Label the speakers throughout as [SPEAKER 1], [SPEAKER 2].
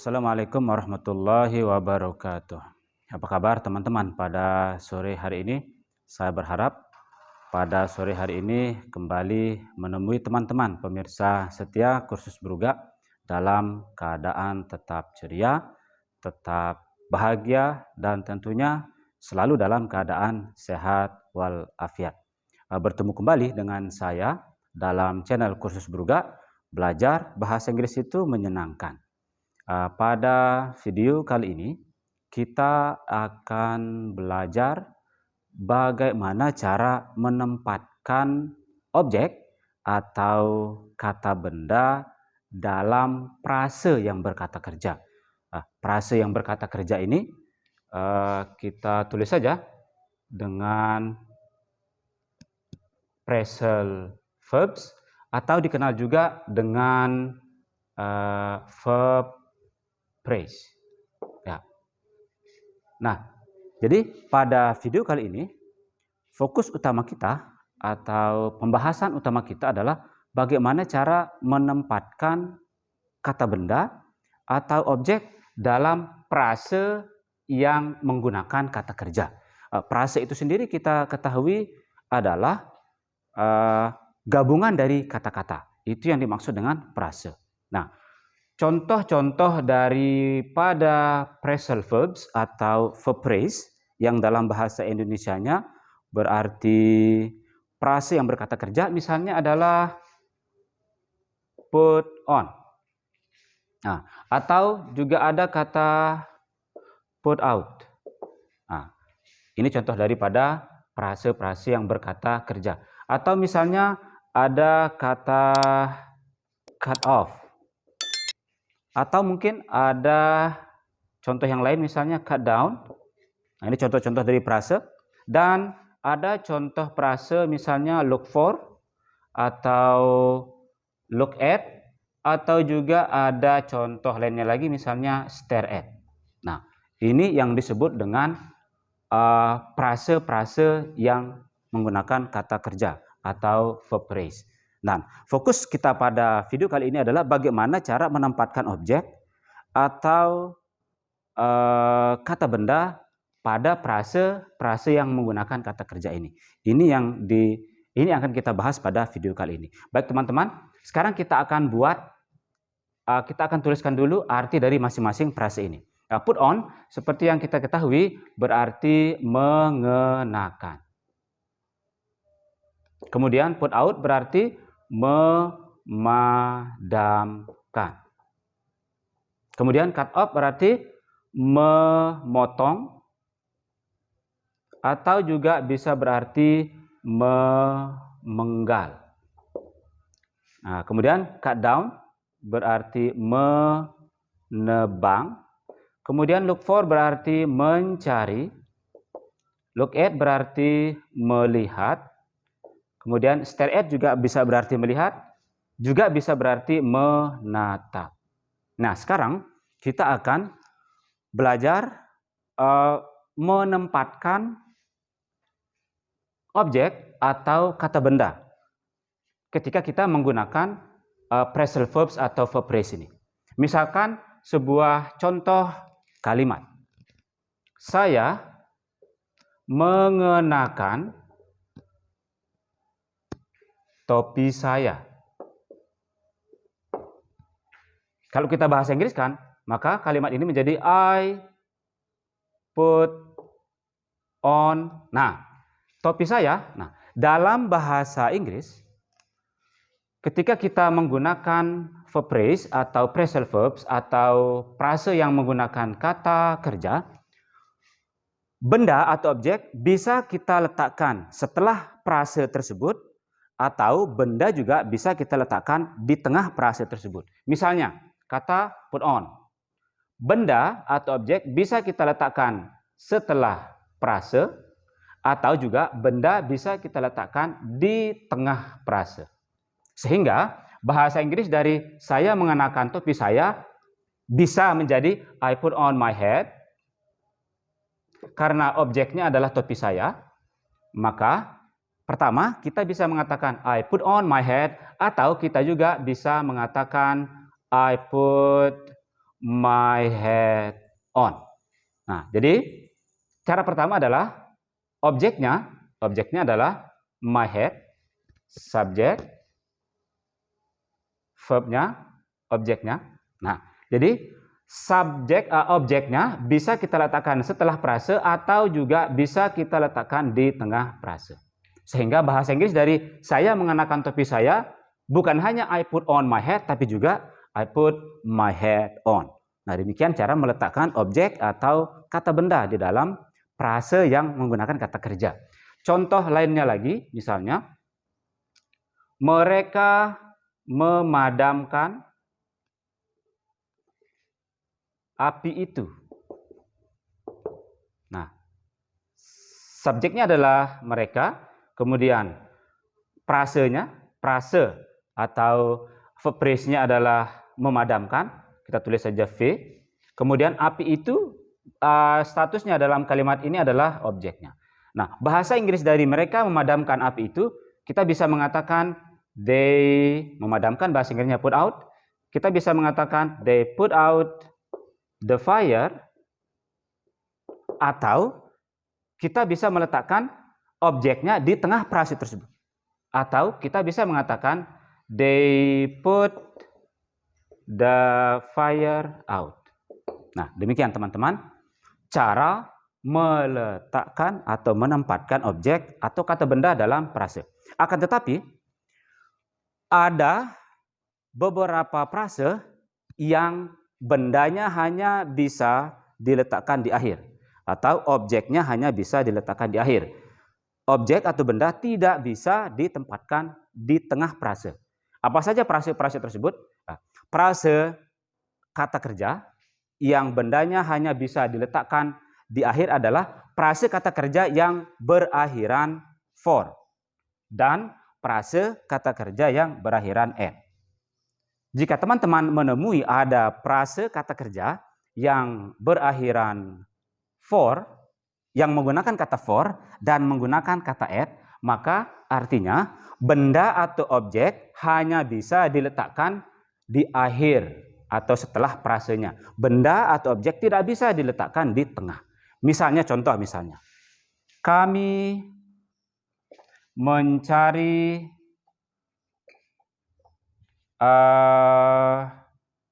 [SPEAKER 1] Assalamualaikum warahmatullahi wabarakatuh. Apa kabar teman-teman pada sore hari ini? Saya berharap pada sore hari ini kembali menemui teman-teman pemirsa setia kursus Brugak dalam keadaan tetap ceria, tetap bahagia, dan tentunya selalu dalam keadaan sehat walafiat. Bertemu kembali dengan saya dalam channel kursus Brugak, belajar bahasa Inggris itu menyenangkan. Pada video kali ini kita akan belajar bagaimana cara menempatkan objek atau kata benda dalam frase yang berkata kerja. Frase yang berkata kerja ini kita tulis saja dengan phrasal verbs atau dikenal juga dengan verb phrase. Ya. Nah, jadi pada video kali ini fokus utama kita atau pembahasan utama kita adalah bagaimana cara menempatkan kata benda atau objek dalam frase yang menggunakan kata kerja. Frase itu sendiri kita ketahui adalah gabungan dari kata-kata. Itu yang dimaksud dengan frase. Nah, contoh-contoh daripada phrasal verbs atau verb phrase yang dalam bahasa Indonesianya berarti frase yang berkata kerja, misalnya adalah put on. Nah, atau juga ada kata put out. Nah, ini contoh daripada frase-frase yang berkata kerja. Atau misalnya ada kata cut off. Atau mungkin ada contoh yang lain misalnya cut down. Nah, ini contoh-contoh dari frase. Dan ada contoh frase misalnya look for atau look at, atau juga ada contoh lainnya lagi misalnya stare at. Nah, ini yang disebut dengan frase-frase yang menggunakan kata kerja atau verb phrase. Nah, fokus kita pada video kali ini adalah bagaimana cara menempatkan objek atau kata benda pada frase yang menggunakan kata kerja ini. Ini akan kita bahas pada video kali ini. Baik teman-teman, sekarang kita akan tuliskan dulu arti dari masing-masing frase ini. Put on, seperti yang kita ketahui, berarti mengenakan. Kemudian put out berarti memadamkan. Kemudian cut off berarti memotong, atau juga bisa berarti memenggal. Nah, kemudian cut down berarti menebang. Kemudian look for berarti mencari. Look at berarti melihat. Kemudian stare at juga bisa berarti melihat, juga bisa berarti menatap. Nah, sekarang kita akan belajar menempatkan objek atau kata benda ketika kita menggunakan phrasal verbs atau verb phrase ini. Misalkan sebuah contoh kalimat. Saya mengenakan topi saya. Kalau kita bahasa Inggris kan, maka kalimat ini menjadi I put on. Nah, topi saya. Nah, dalam bahasa Inggris, ketika kita menggunakan verb phrase atau phrasal verbs atau frase yang menggunakan kata kerja, benda atau objek bisa kita letakkan setelah frase tersebut, atau benda juga bisa kita letakkan di tengah frase tersebut. Misalnya, kata put on. Benda atau objek bisa kita letakkan setelah frase, atau juga benda bisa kita letakkan di tengah frase. Sehingga bahasa Inggris dari saya mengenakan topi saya bisa menjadi I put on my hat. Karena objeknya adalah topi saya, maka pertama, kita bisa mengatakan I put on my hat, atau kita juga bisa mengatakan I put my hat on. Nah, jadi cara pertama adalah objeknya adalah my hat, subjek, verbnya, objeknya. Nah, jadi objeknya bisa kita letakkan setelah frase atau juga bisa kita letakkan di tengah frase. Sehingga bahasa Inggris dari saya mengenakan topi saya bukan hanya I put on my hat, tapi juga I put my hat on. Nah, demikian cara meletakkan objek atau kata benda di dalam frase yang menggunakan kata kerja. Contoh lainnya lagi, misalnya, mereka memadamkan api itu. Nah, subjeknya adalah mereka, kemudian frase atau verb phrase-nya adalah memadamkan, kita tulis saja V. Kemudian api itu statusnya dalam kalimat ini adalah objeknya. Nah, bahasa Inggris dari mereka memadamkan api itu, kita bisa mengatakan they memadamkan, bahasa Inggrisnya put out. Kita bisa mengatakan they put out the fire, atau kita bisa meletakkan objeknya di tengah frase tersebut. Atau kita bisa mengatakan they put the fire out. Nah, demikian teman-teman cara meletakkan atau menempatkan objek atau kata benda dalam frase. Akan tetapi ada beberapa frase yang bendanya hanya bisa diletakkan di akhir atau objeknya hanya bisa diletakkan di akhir. Objek atau benda tidak bisa ditempatkan di tengah frase. Apa saja frase-frase tersebut? Frase kata kerja yang bendanya hanya bisa diletakkan di akhir adalah frase kata kerja yang berakhiran for dan frase kata kerja yang berakhiran at. Jika teman-teman menemui ada frase kata kerja yang berakhiran for, yang menggunakan kata for dan menggunakan kata at, maka artinya benda atau objek hanya bisa diletakkan di akhir atau setelah frasenya. Benda atau objek tidak bisa diletakkan di tengah. Misalnya, contoh misalnya, kami mencari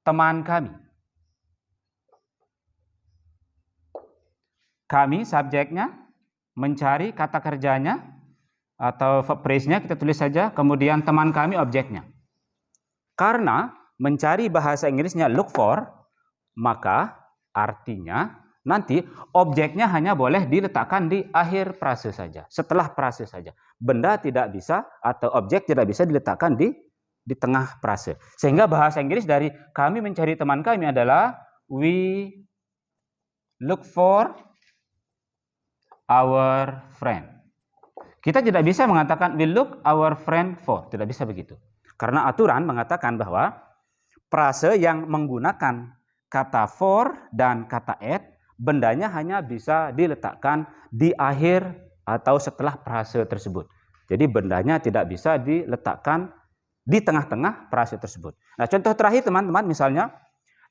[SPEAKER 1] teman kami. Kami subjeknya, mencari kata kerjanya atau verb phrase-nya kita tulis saja, kemudian teman kami objeknya. Karena mencari bahasa Inggrisnya look for, maka artinya nanti objeknya hanya boleh diletakkan di akhir frase saja, setelah frase saja. Benda tidak bisa atau objek tidak bisa diletakkan di tengah frase. Sehingga bahasa Inggris dari kami mencari teman kami adalah we look for our friend. Kita tidak bisa mengatakan we look our friend for, tidak bisa begitu. Karena aturan mengatakan bahwa frase yang menggunakan kata for dan kata at, bendanya hanya bisa diletakkan di akhir atau setelah frase tersebut. Jadi bendanya tidak bisa diletakkan di tengah-tengah frase tersebut. Nah, contoh terakhir teman-teman, misalnya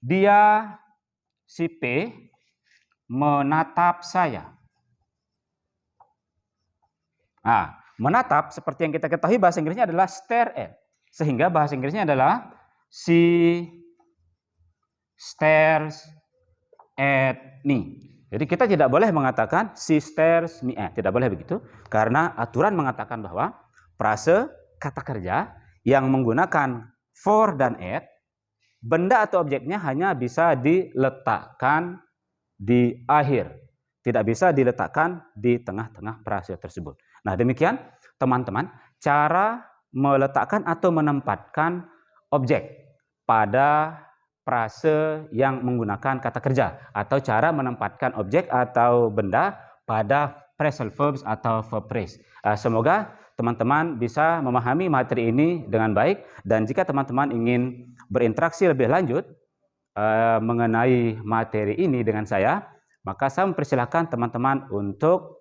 [SPEAKER 1] dia, si P, menatap saya. Nah, menatap seperti yang kita ketahui bahasa Inggrisnya adalah stare at. Sehingga bahasa Inggrisnya adalah she stares at me. Jadi kita tidak boleh mengatakan she stares me at. Tidak boleh begitu. Karena aturan mengatakan bahwa frase kata kerja yang menggunakan for dan at, benda atau objeknya hanya bisa diletakkan di akhir. Tidak bisa diletakkan di tengah-tengah frase tersebut. Nah, demikian teman-teman cara meletakkan atau menempatkan objek pada frase yang menggunakan kata kerja atau cara menempatkan objek atau benda pada phrasal verbs atau verb phrase. Semoga teman-teman bisa memahami materi ini dengan baik, dan jika teman-teman ingin berinteraksi lebih lanjut mengenai materi ini dengan saya, maka saya mempersilahkan teman-teman untuk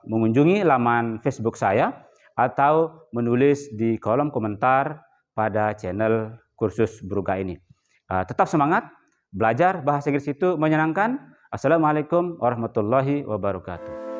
[SPEAKER 1] mengunjungi laman Facebook saya atau menulis di kolom komentar pada channel kursus Brugga ini. Tetap semangat Belajar bahasa Inggris itu menyenangkan. Assalamualaikum warahmatullahi wabarakatuh.